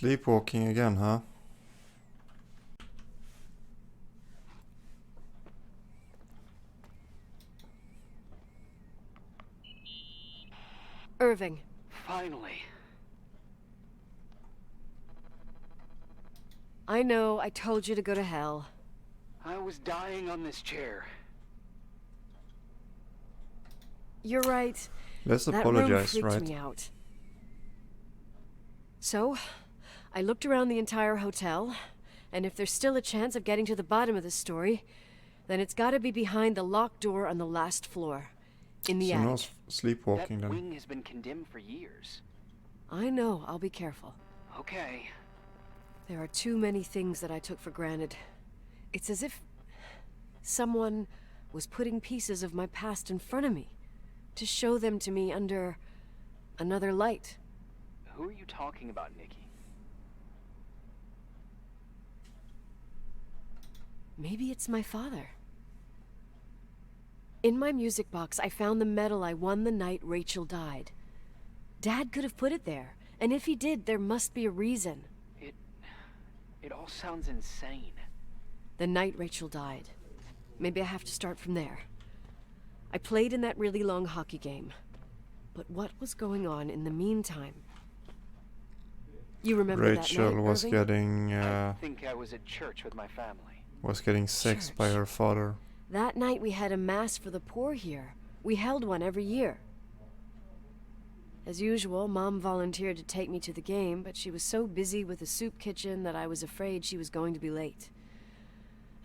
Sleepwalking again, huh? Irving. Finally. I know, I told you to go to hell. I was dying on this chair. You're right. Let's That room apologize, freaked right? me out. So, I looked around the entire hotel, and if there's still a chance of getting to the bottom of the story, then it's gotta be behind the locked door on the last floor. In the So no attic. sleepwalking That then. wing has been condemned for years. I know, I'll be careful. Okay. There are too many things that I took for granted. It's as if someone was putting pieces of my past in front of me to show them to me under another light. Who are you talking about, Nikki? Maybe it's my father. In my music box, I found the medal I won the night Rachel died. Dad could have put it there, and if he did, there must be a reason. It all sounds insane. The night Rachel died. Maybe I have to start from there. I played in that really long hockey game. But what was going on in the meantime? You remember Rachel that night, was Irving? getting I think I was at church with my family. sexed by Church. her father. That night we had a mass for the poor here. We held one every year. As usual, Mom volunteered to take me to the game, but she was so busy with the soup kitchen that I was afraid she was going to be late.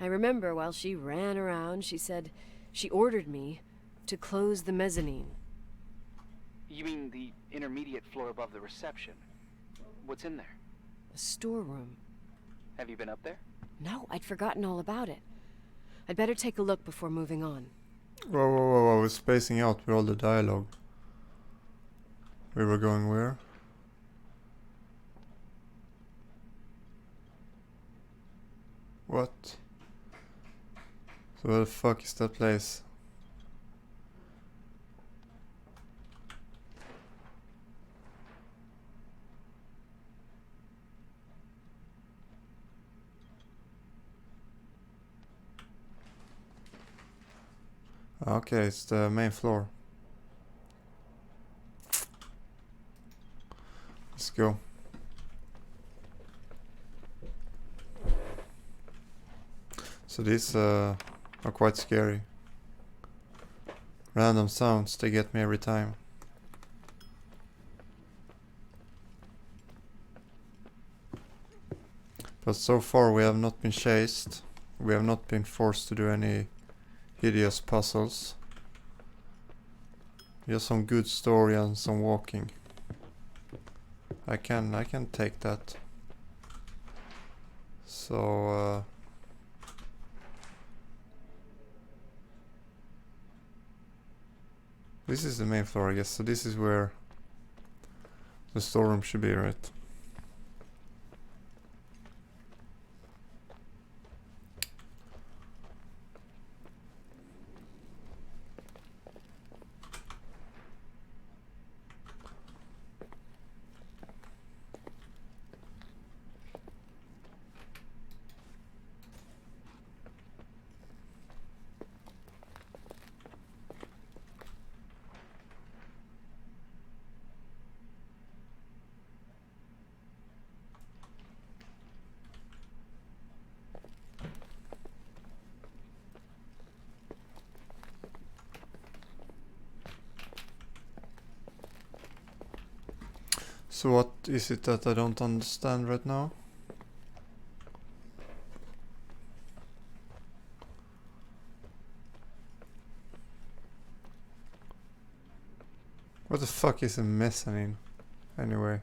I remember while she ran around, she said she ordered me to close the mezzanine. You mean the intermediate floor above the reception? What's in there? A storeroom. Have you been up there? No, I'd forgotten all about it. I'd better take a look before moving on. Whoa, whoa, whoa, whoa, we're spacing out with all the dialogue. We were going where? What? So where the fuck is that place? Okay, it's the main floor. Let's go. So these are quite scary. Random sounds, they get me every time. But so far we have not been chased. We have not been forced to do any hideous puzzles. Just some good story and some walking. I can take that. So this is the main floor, I guess. So this is where the storeroom should be, right? So what is it that I don't understand right now? What the fuck is a mezzanine, anyway?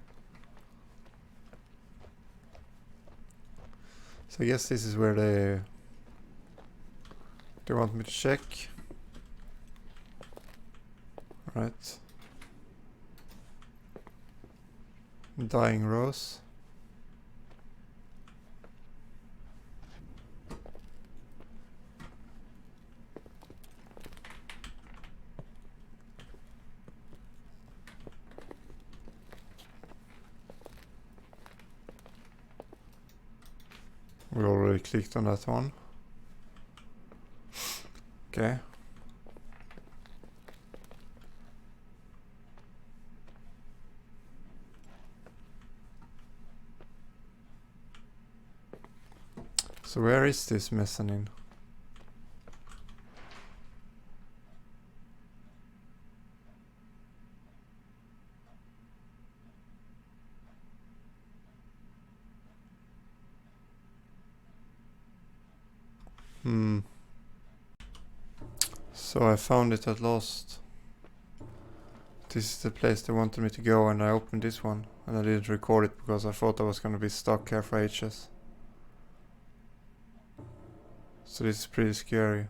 So I guess this is where they want me to check. Right. Dying Rose. We already clicked on that one. Okay. So where is this mezzanine? So I found it at last. This is the place they wanted me to go, and I opened this one. And I didn't record it because I thought I was gonna be stuck here for ages. So this is pretty scary.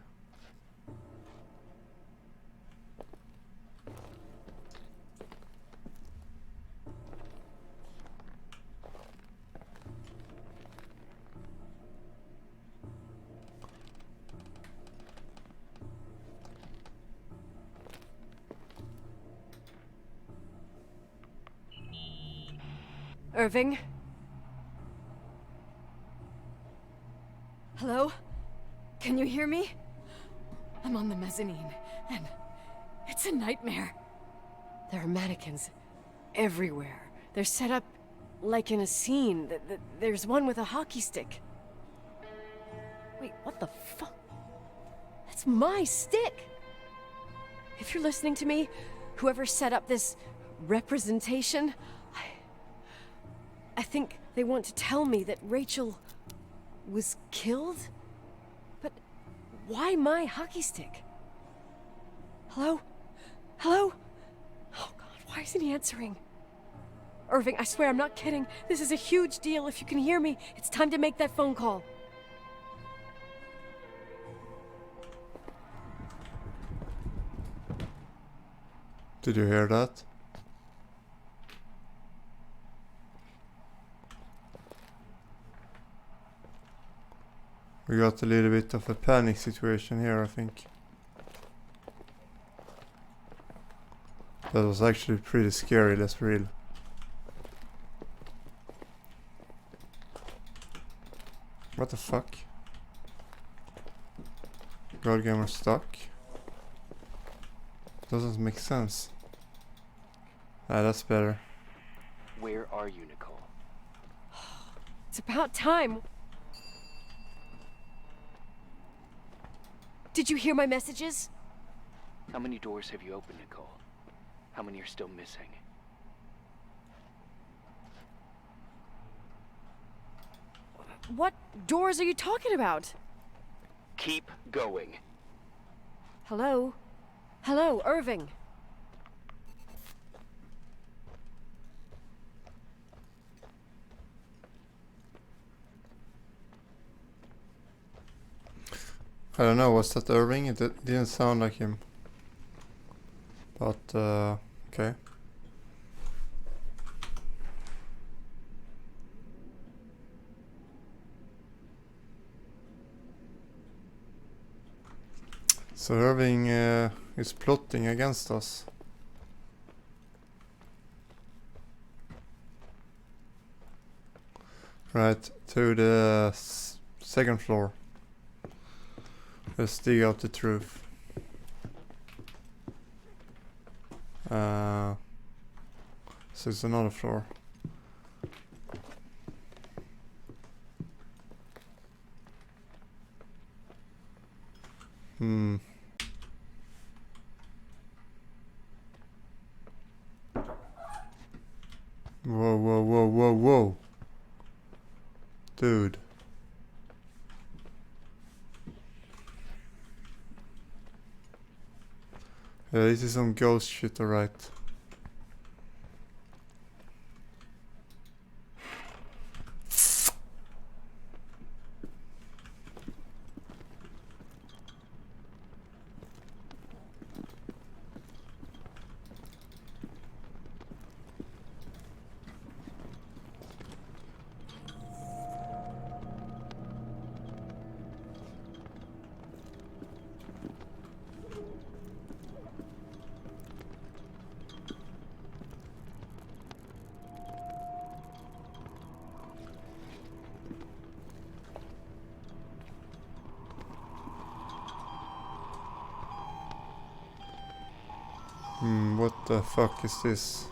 Irving? Hello? Can you hear me? I'm on the mezzanine, and it's a nightmare. There are mannequins everywhere. They're set up like in a scene. There's one with a hockey stick. Wait, what the fuck? That's my stick! If you're listening to me, whoever set up this representation, I think they want to tell me that Rachel was killed? But why my hockey stick? Hello? Hello? Oh God, why isn't he answering? Irving, I swear I'm not kidding. This is a huge deal. If you can hear me, it's time to make that phone call. Did you hear that? We got a little bit of a panic situation here, I think. That was actually pretty scary, let's be real. What the fuck? God Gamer stuck? Doesn't make sense. Ah, that's better. Where are you, Nicole? It's about time. Did you hear my messages? How many doors have you opened, Nicole? How many are still missing? What doors are you talking about? Keep going. Hello? Hello, Irving. I don't know, was that Irving? It didn't sound like him. But, okay. So Irving is plotting against us. Right, to the second floor. Let's dig out the truth. So it's another floor. Whoa, whoa, whoa, whoa, whoa. Dude. Yeah, this is some ghost shit, alright. What the fuck is this?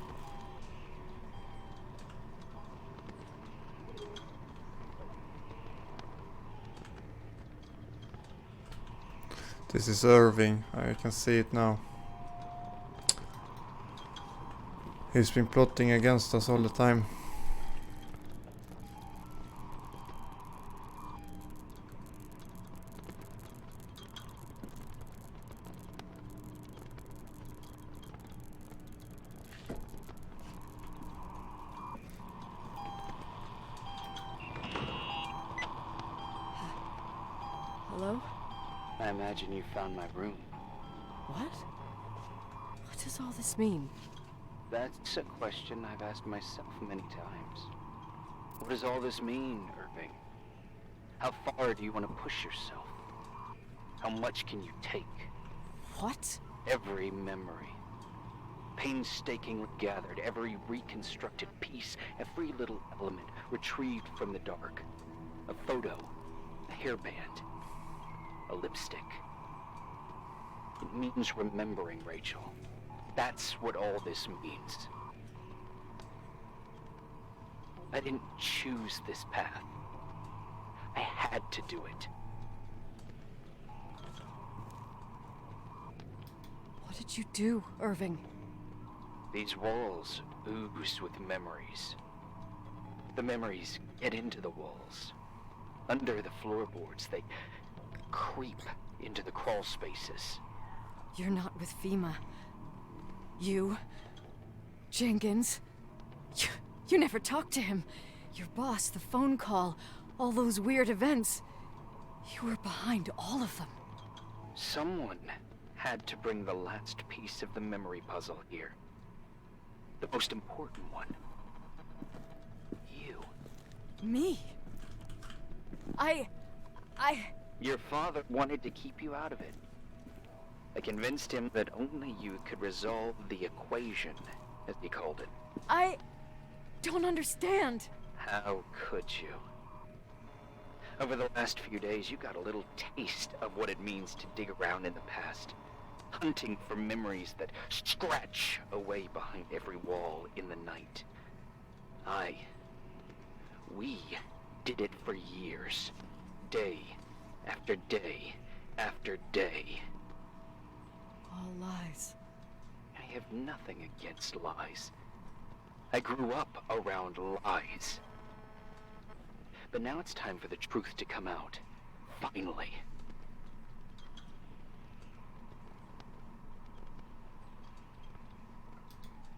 This is Irving, I can see it now. He's been plotting against us all the time. Hello? I imagine you found my room. What? What does all this mean? That's a question I've asked myself many times. What does all this mean, Irving? How far do you want to push yourself? How much can you take? What? Every memory, painstakingly gathered, every reconstructed piece, every little element retrieved from the dark. A photo, a hairband, a lipstick. It means remembering, Rachel. That's what all this means. I didn't choose this path. I had to do it. What did you do, Irving? These walls ooze with memories. The memories get into the walls. Under the floorboards, they creep into the crawl spaces. You're not with FEMA. You... Jenkins... You never talked to him. Your boss, the phone call, all those weird events. You were behind all of them. Someone had to bring the last piece of the memory puzzle here. The most important one. You. Me? I... Your father wanted to keep you out of it. I convinced him that only you could resolve the equation, as he called it. I don't understand. How could you? Over the last few days, you got a little taste of what it means to dig around in the past. Hunting for memories that scratch away behind every wall in the night. We did it for years. Day after day after day. All lies. I have nothing against lies. I grew up around lies. But now it's time for the truth to come out. Finally.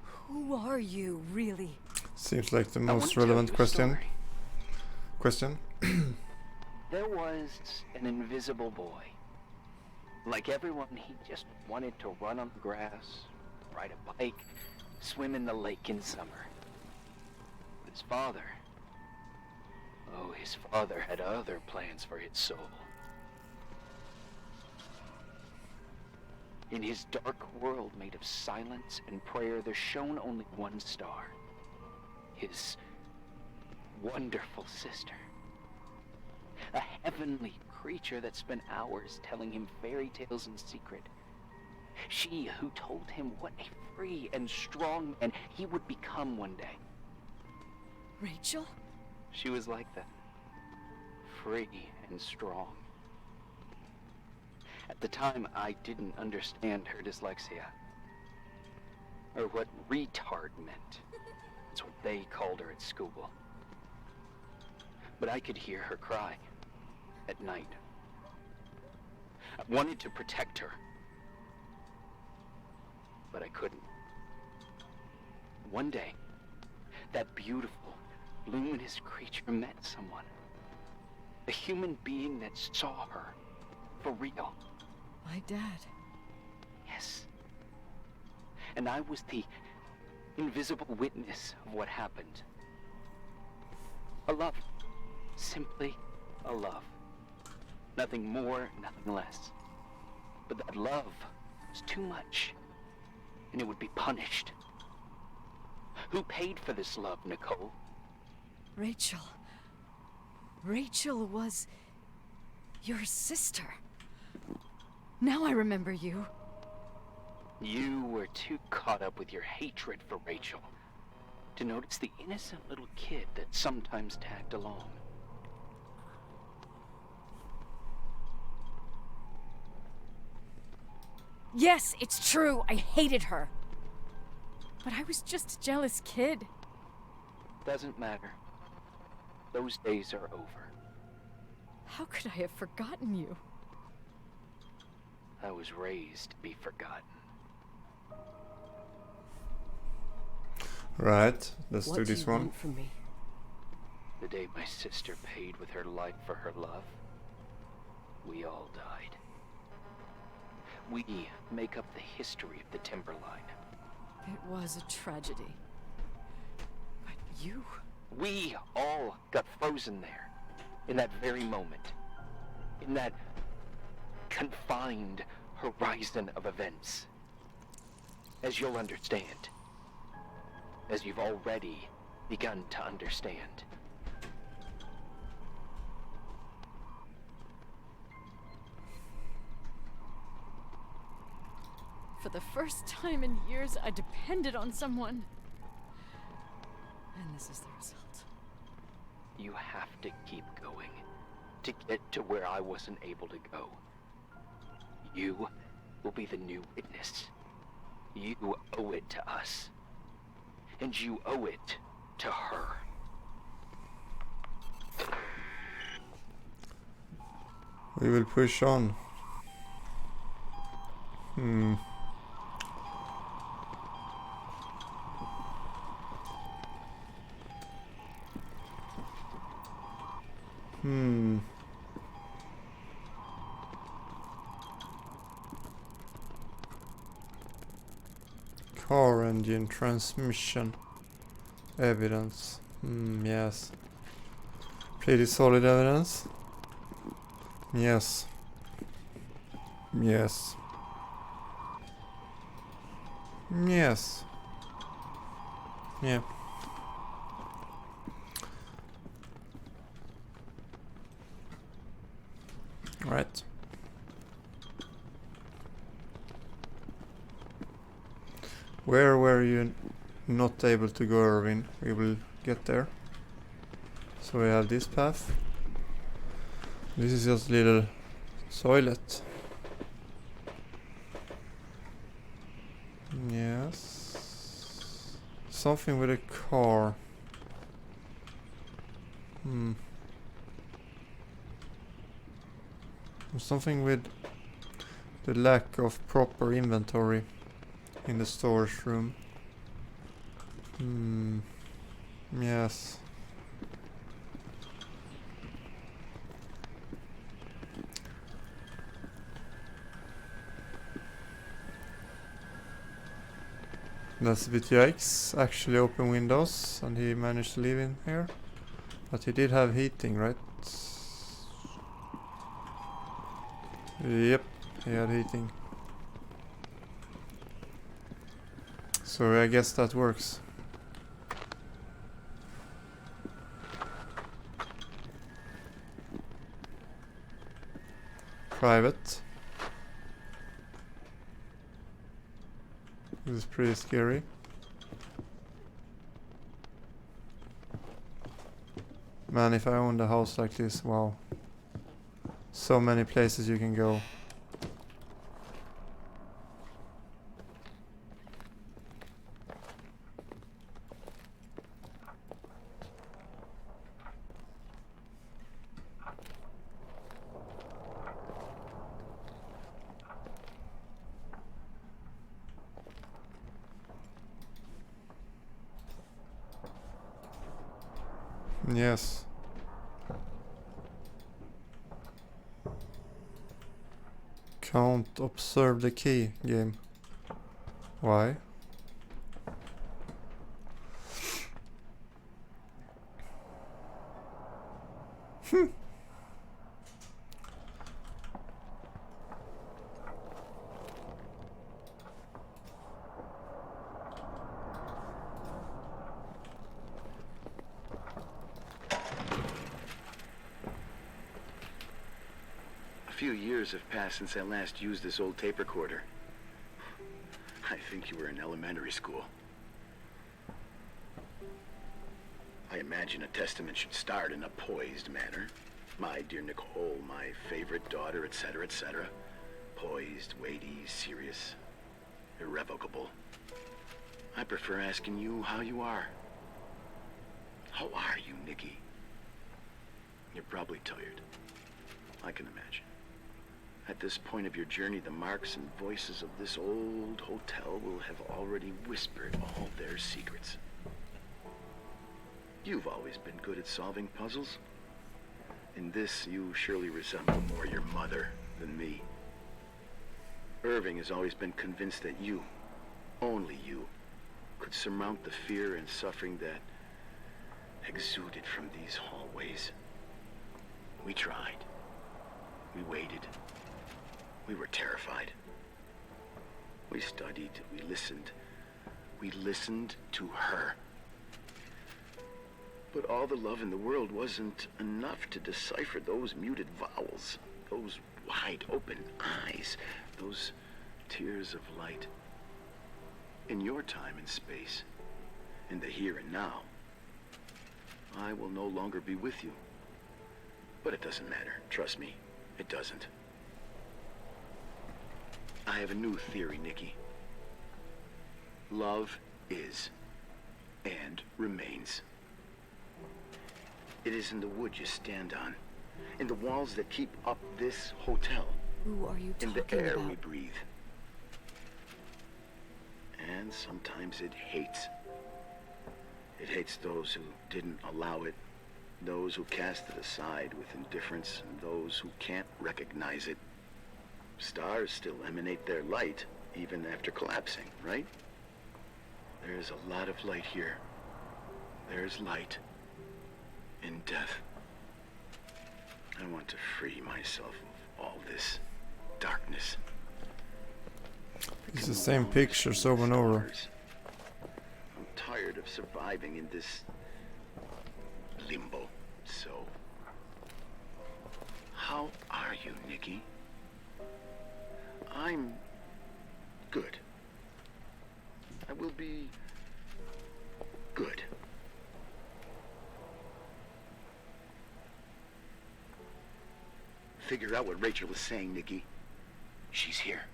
Who are you, really? Seems like the I wanna most tell relevant you a question. story. There was an invisible boy. Like everyone, he just wanted to run on the grass, ride a bike, swim in the lake in summer. But his father... Oh, his father had other plans for his soul. In his dark world made of silence and prayer, there shone only one star. His wonderful sister. A heavenly creature that spent hours telling him fairy tales in secret. She who told him what a free and strong man he would become one day. Rachel? She was like that. Free and strong. At the time, I didn't understand her dyslexia. Or what retard meant. That's what they called her at school. But I could hear her cry. At night. I wanted to protect her. But I couldn't. One day, that beautiful, luminous creature met someone. A human being that saw her. For real. My dad. Yes. And I was the invisible witness of what happened. A love. Simply a love. Nothing more, nothing less. But that love was too much, and it would be punished. Who paid for this love, Nicole? Rachel. Rachel was... your sister. Now I remember you. You were too caught up with your hatred for Rachel to notice the innocent little kid that sometimes tagged along. Yes, it's true. I hated her. But I was just a jealous kid. Doesn't matter. Those days are over. How could I have forgotten you? I was raised to be forgotten. Right, let's What do do this you one. want from me? The day my sister paid with her life for her love, we all died. We make up the history of the Timberline. It was a tragedy. But you... We all got frozen there, in that very moment. In that confined horizon of events. As you'll understand. As you've already begun to understand. For the first time in years, I depended on someone. And this is the result. You have to keep going to get to where I wasn't able to go. You will be the new witness. You owe it to us. And you owe it to her. We will push on. Car engine transmission evidence. Yes. Pretty solid evidence. Yes. Yes. Yes. Yeah. Right. Where were you not able to go, Irvin? We will get there. So we have this path. This is just a little toilet. Yes. Something with a car. Something with the lack of proper inventory in the storage room. Yes. That's a bit yikes. Actually open windows and he managed to live in here. But he did have heating, right? Yep, he had heating. So I guess that works. Private. This is pretty scary. Man, if I owned a house like this, wow. So many places you can go. Yes. Can't observe the key game. Why? A few years have passed since I last used this old tape recorder. I think you were in elementary school. I imagine a testament should start in a poised manner. My dear Nicole, my favorite daughter, etc., etc. Poised, weighty, serious, irrevocable. I prefer asking you how you are. How are you, Nikki? You're probably tired. I can imagine. At this point of your journey, the marks and voices of this old hotel will have already whispered all their secrets. You've always been good at solving puzzles. In this, you surely resemble more your mother than me. Irving has always been convinced that you, only you, could surmount the fear and suffering that exuded from these hallways. We tried. We waited. We were terrified. We studied. We listened. We listened to her. But all the love in the world wasn't enough to decipher those muted vowels, those wide open eyes, those tears of light. In your time and space, in the here and now, I will no longer be with you. But it doesn't matter. Trust me, it doesn't. I have a new theory, Nikki. Love is and remains. It is in the wood you stand on, in the walls that keep up this hotel, Who are you in talking the air about? we breathe. And sometimes it hates. It hates those who didn't allow it, those who cast it aside with indifference, and those who can't recognize it. Stars still emanate their light, even after collapsing, right? There's a lot of light here. There's light in death. I want to free myself of all this darkness. It's the same pictures over and over. I'm tired of surviving in this limbo. So, how are you, Nikki? I'm good. I will be good. Figure out what Rachel was saying, Nikki. She's here.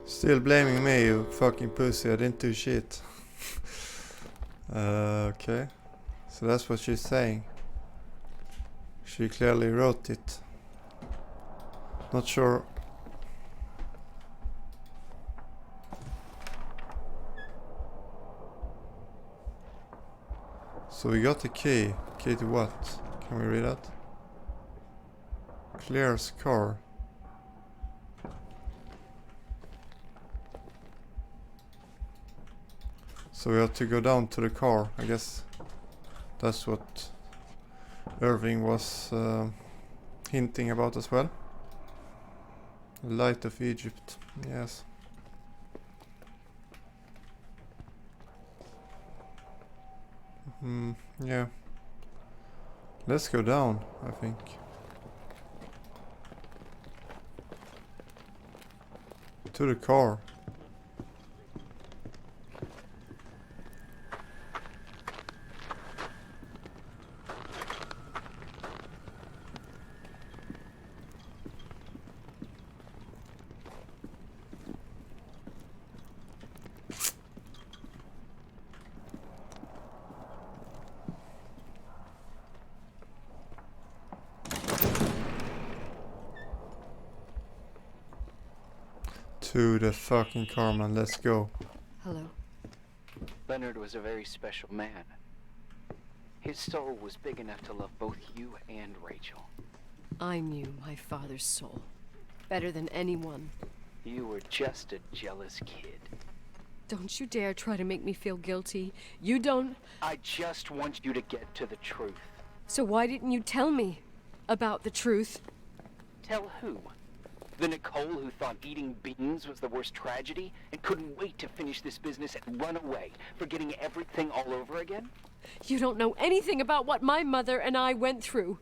Still blaming me, you fucking pussy. I didn't do shit. Okay. So that's what she's saying. She clearly wrote it. Not sure. So we got the key. Key to what? Can we read that? Claire's car. So we have to go down to the car. I guess that's what Irving was hinting about as well. The light of Egypt. Yes. Yeah. Let's go down, I think. To the car. To the fucking car, man. Let's go. Hello. Leonard was a very special man. His soul was big enough to love both you and Rachel. I knew my father's soul better than anyone. You were just a jealous kid. Don't you dare try to make me feel guilty. You don't... I just want you to get to the truth. So why didn't you tell me about the truth? Tell who? The Nicole who thought eating beans was the worst tragedy and couldn't wait to finish this business and run away, forgetting everything all over again? You don't know anything about what my mother and I went through.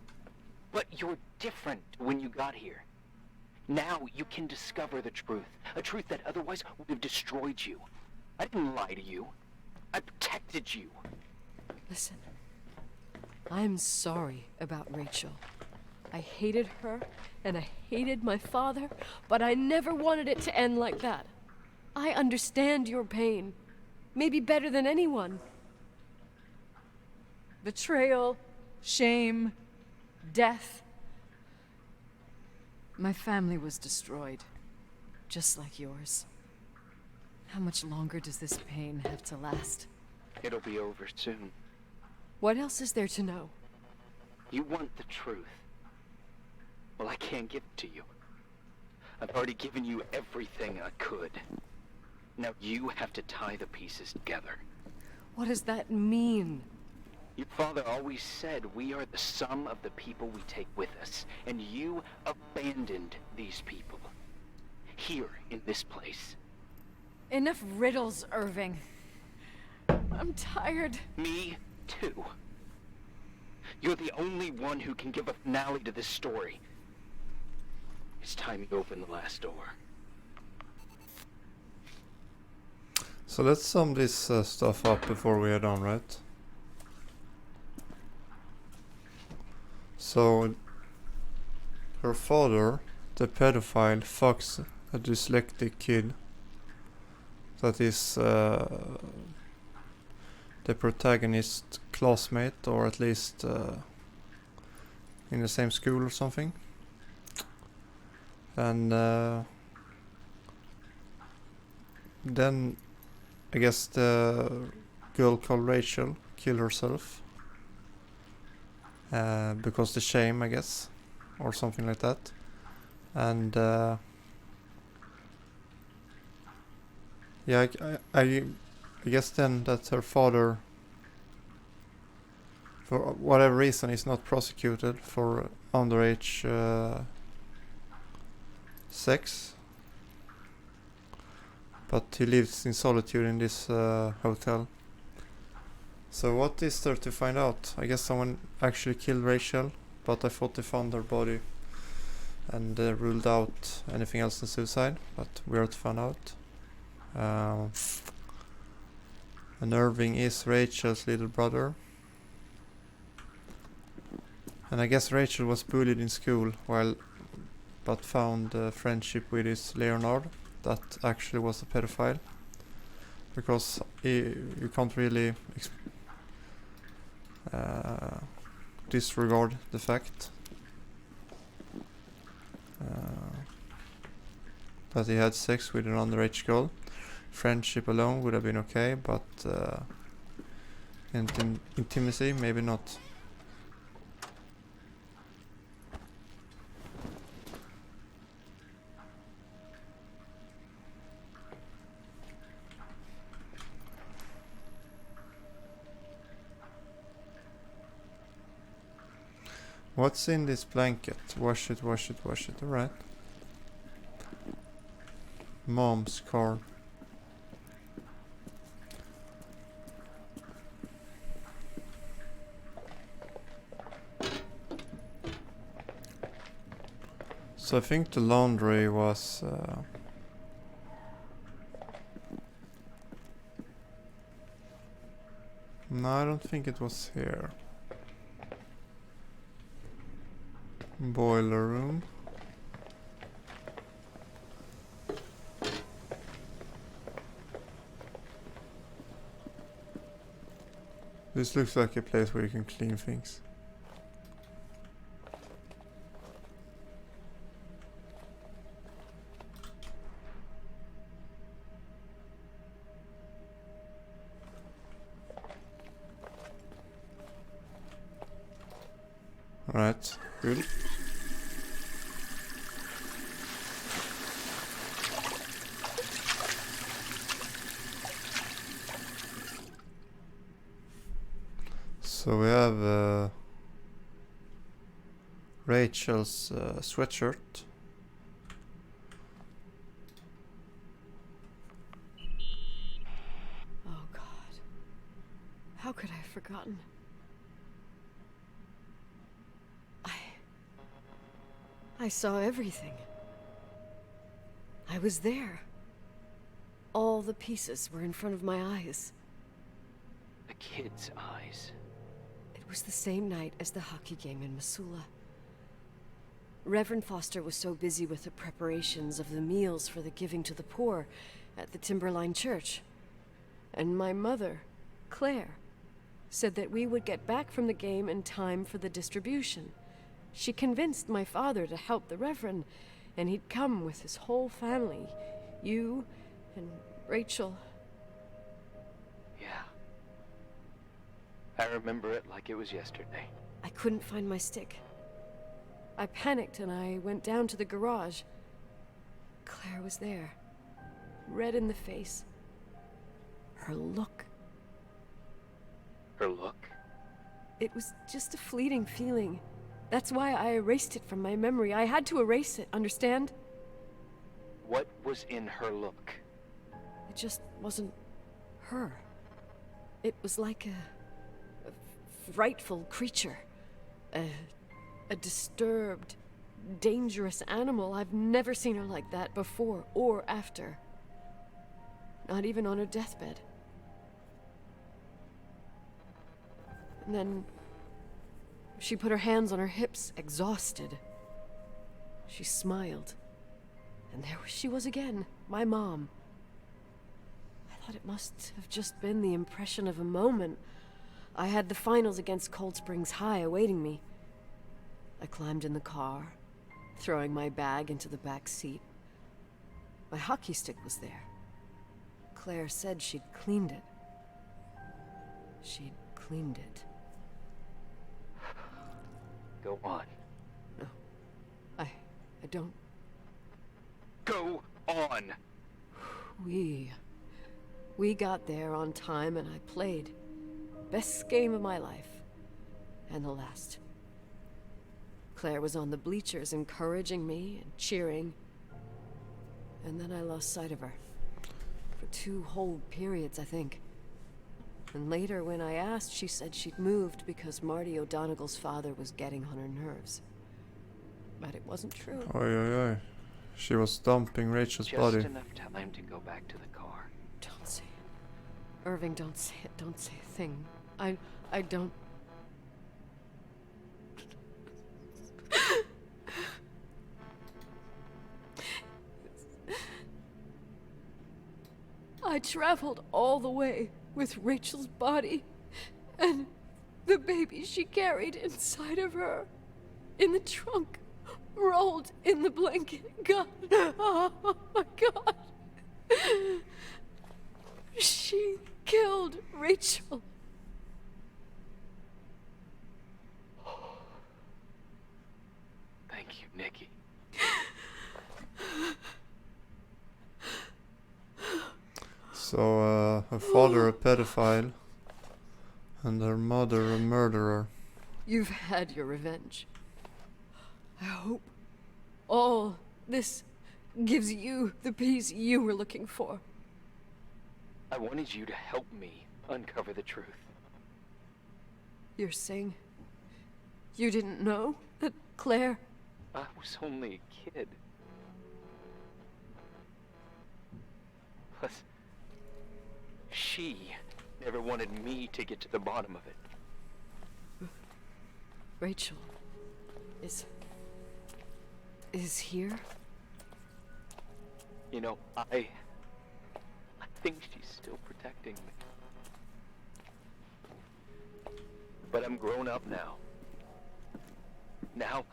But you're different when you got here. Now you can discover the truth. A truth that otherwise would have destroyed you. I didn't lie to you. I protected you. Listen, I'm sorry about Rachel. I hated her, and I hated my father, but I never wanted it to end like that. I understand your pain. Maybe better than anyone. Betrayal, shame, death. My family was destroyed, just like yours. How much longer does this pain have to last? It'll be over soon. What else is there to know? You want the truth. Well, I can't give it to you. I've already given you everything I could. Now you have to tie the pieces together. What does that mean? Your father always said we are the sum of the people we take with us, and you abandoned these people. Here, in this place. Enough riddles, Irving. I'm tired. Me, too. You're the only one who can give a finale to this story. It's time you open the last door. So let's sum this stuff up before we head on, right? So her father, the pedophile, fucks a dyslexic kid that is the protagonist's classmate, or at least in the same school or something. And then I guess the girl called Rachel killed herself because the shame, I guess, or something like that. And yeah, I guess then that her father, for whatever reason, is not prosecuted for underage sex, but he lives in solitude in this hotel. So what is there to find out? I guess someone actually killed Rachel, but I thought they found her body and ruled out anything else than suicide, but we are to find out. And Irving is Rachel's little brother. And I guess Rachel was bullied in school but found friendship with his Leonard that actually was a pedophile, because you can't really disregard the fact that he had sex with an underage girl. Friendship alone would have been okay, but intimacy, maybe not. What's in this blanket? Wash it, wash it, wash it. Alright. Mom's car. So I think the laundry was no, I don't think it was here. Boiler room. This looks like a place where you can clean things. Alright, good. So we have Rachel's sweatshirt. Oh God. How could I have forgotten? I saw everything. I was there. All the pieces were in front of my eyes. A kid's eyes. It was the same night as the hockey game in Missoula. Reverend Foster was so busy with the preparations of the meals for the giving to the poor at the Timberline Church. And my mother, Claire, said that we would get back from the game in time for the distribution. She convinced my father to help the Reverend, and he'd come with his whole family. You and Rachel. Yeah. I remember it like it was yesterday. I couldn't find my stick. I panicked and I went down to the garage. Claire was there, red in the face. Her look. Her look? It was just a fleeting feeling. That's why I erased it from my memory. I had to erase it, understand? What was in her look? It just wasn't her. It was like a frightful creature. A disturbed, dangerous animal. I've never seen her like that before or after. Not even on her deathbed. And then she put her hands on her hips, exhausted. She smiled. And there she was again, my mom. I thought it must have just been the impression of a moment. I had the finals against Cold Springs High awaiting me. I climbed in the car, throwing my bag into the back seat. My hockey stick was there. Claire said she'd cleaned it. She'd cleaned it. Go on. No. I don't. Go on! We got there on time and I played. Best game of my life. And the last. Claire was on the bleachers encouraging me and cheering. And then I lost sight of her. For 2 whole periods, I think. And later, when I asked, she said she'd moved because Marty O'Donegal's father was getting on her nerves. But it wasn't true. Oi, oi, oi. She was dumping Rachel's Just body. enough time to go back to the car. Don't say it. Irving, don't say it. Don't say a thing. I don't... I traveled all the way with Rachel's body and the baby she carried inside of her in the trunk, rolled in the blanket. God, oh my God. She killed Rachel. Thank you, Nikki. So, her father a pedophile, and her mother a murderer. You've had your revenge. I hope all this gives you the peace you were looking for. I wanted you to help me uncover the truth. You're saying you didn't know that Claire... I was only a kid. Plus, she never wanted me to get to the bottom of it. Rachel is here? You know, I think she's still protecting me. But I'm grown up now. Now,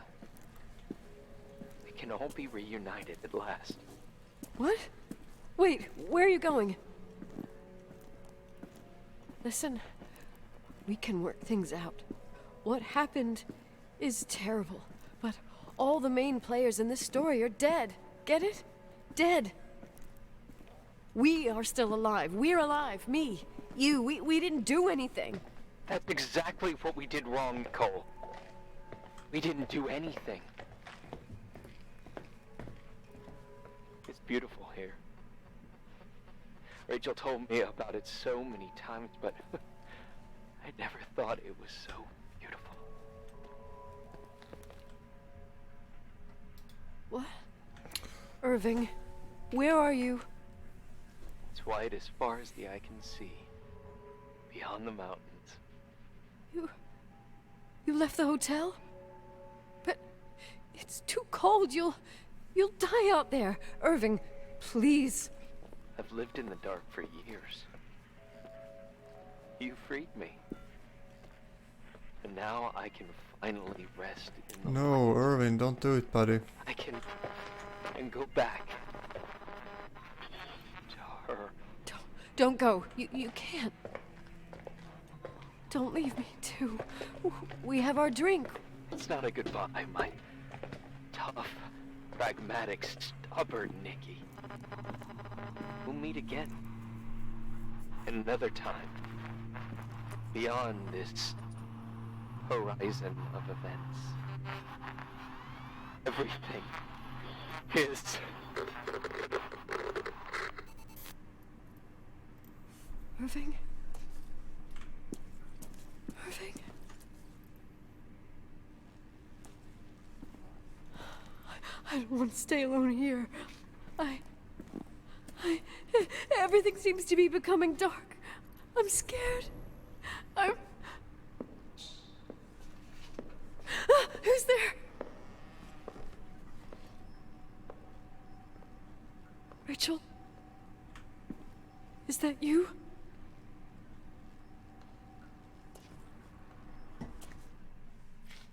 we can all be reunited at last. What? Wait, where are you going? Listen, we can work things out. What happened is terrible, but all the main players in this story are dead. Get it? Dead. We are still alive. We're alive. Me, you, we didn't do anything. That's exactly what we did wrong, Nicole. We didn't do anything. It's beautiful here. Rachel told me about it so many times, but I never thought it was so beautiful. Irving, where are you? It's white as far as the eye can see. Beyond the mountains. You left the hotel? But it's too cold. You'll die out there. Irving, please. I've lived in the dark for years. You freed me. And now I can finally rest in the No, light. Irving, don't do it, buddy. I can go back to her. Don't go. You can't. Don't leave me, too. We have our drink. It's not a goodbye, my tough, pragmatic, stubborn Nikki. We'll meet again. Another time. Beyond this horizon of events. Everything is... Irving? Irving? I don't want to stay alone here. Everything seems to be becoming dark. I'm scared. Who's there? Rachel? Is that you?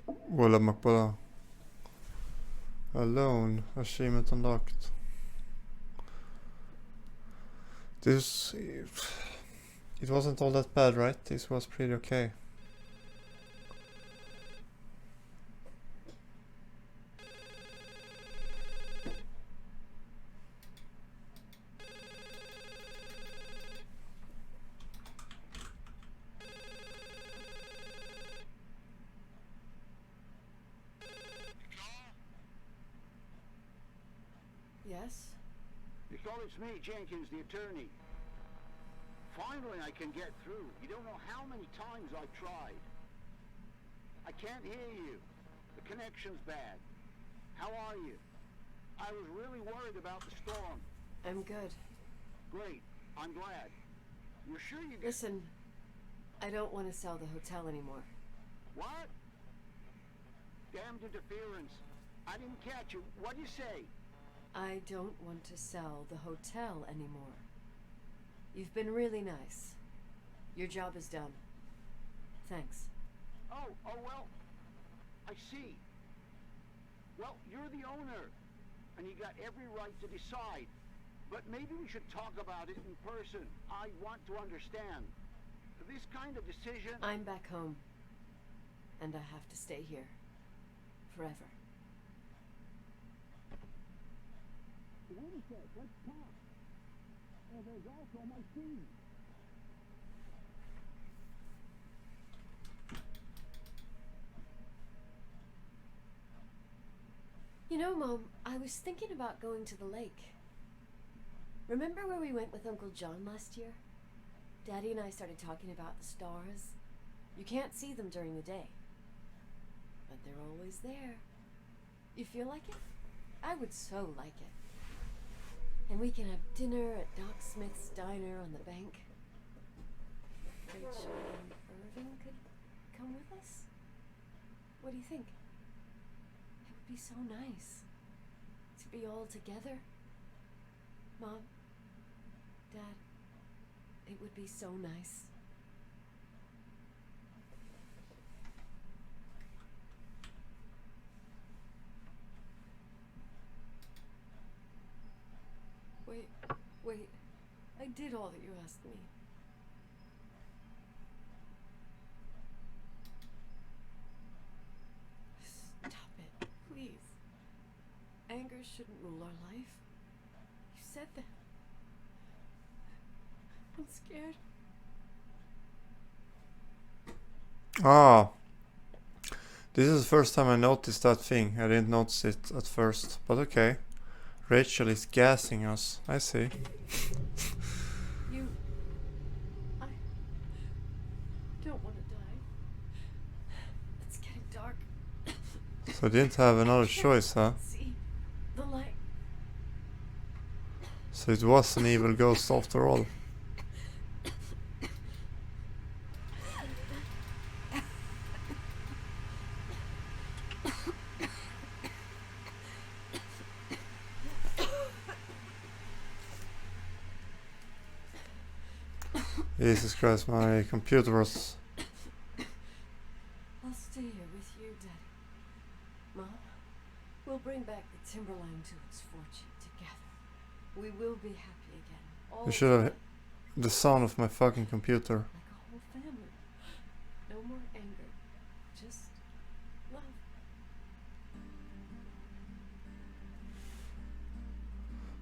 Walla Makbala. Alone. Achievement unlocked. This... It wasn't all that bad, right? This was pretty okay. Yes? Nicole, it's me, Jenkins, the attorney. Finally I can get through. You don't know how many times I've tried. I can't hear you. The connection's bad. How are you? I was really worried about the storm. I'm good. Great. I'm glad. You're sure you get... Listen, I don't want to sell the hotel anymore. What? Damned interference. I didn't catch you. What'd you say? I don't want to sell the hotel anymore. You've been really nice. Your job is done. Thanks. Oh, well, I see. Well, you're the owner, and you got every right to decide. But maybe we should talk about it in person. I want to understand. This kind of decision... I'm back home. And I have to stay here. Forever. Wait a sec, let's talk. Oh, there's also my scene. You know, Mom, I was thinking about going to the lake. Remember where we went with Uncle John last year? Daddy and I started talking about the stars. You can't see them during the day. But they're always there. You feel like it? I would so like it. And we can have dinner at Doc Smith's diner on the bank. Rachel and Irving could come with us? What do you think? It would be so nice to be all together. Mom, Dad, it would be so nice. Wait, I did all that you asked me. Stop it, please. Anger shouldn't rule our life. You said that. I'm scared. Ah. This is the first time I noticed that thing. I didn't notice it at first, but okay. Rachel is gassing us. I see. I don't want to die. It's getting dark. So I didn't have another choice, huh? See the light. So it was an evil ghost after all. Jesus Christ, my computer was... I'll stay here with you, Daddy. Mom, we'll bring back the Timberline to its fortune together. We will be happy again. All You should have... The sound of my fucking computer. like a whole family. No more anger. Just love.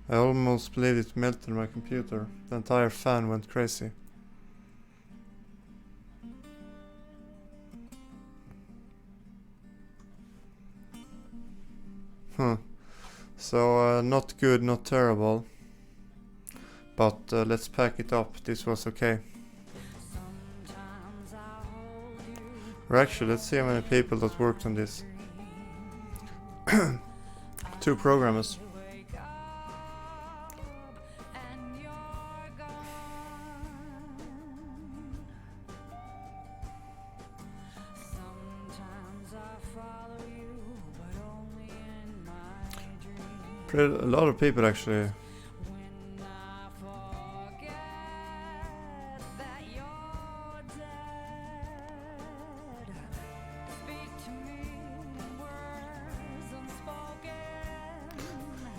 I almost believed it melted my computer. The entire fan went crazy. So, not good, not terrible. But let's pack it up. This was okay. Or actually, let's see how many people that worked on this. 2 programmers. A lot of people actually.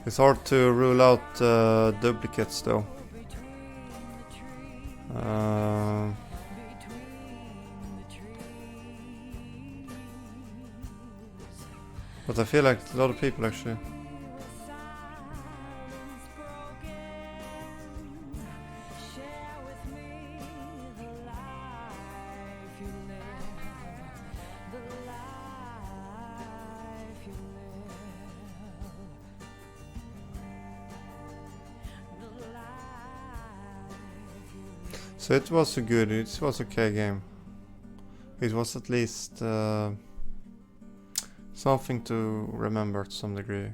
It's hard to rule out duplicates though. But I feel like a lot of people actually. So it was a good, it was okay game. It was at least something to remember to some degree.